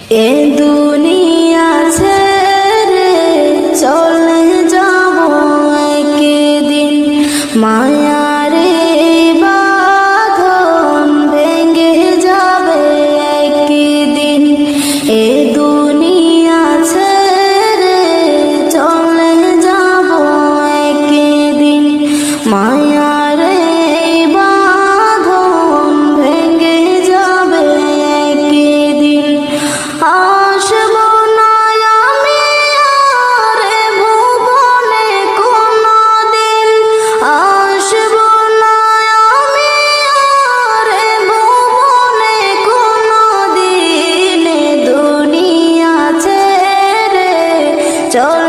এ দুনিয়া ছেড়ে চলে যাব একদিন, মায়ারে বাঁধন ভেঙে যাবে একদিন। এ দুনিয়া ছেড়ে চলে যাব একদিন, মায়ারে বাঁধন ভেঙে যাবে একদিন। আসব না আমি আর ভুবনে কোনদিন, আসব না আমি আর ভুবনে কোনদিন। দুনিয়া ছেড়ে চল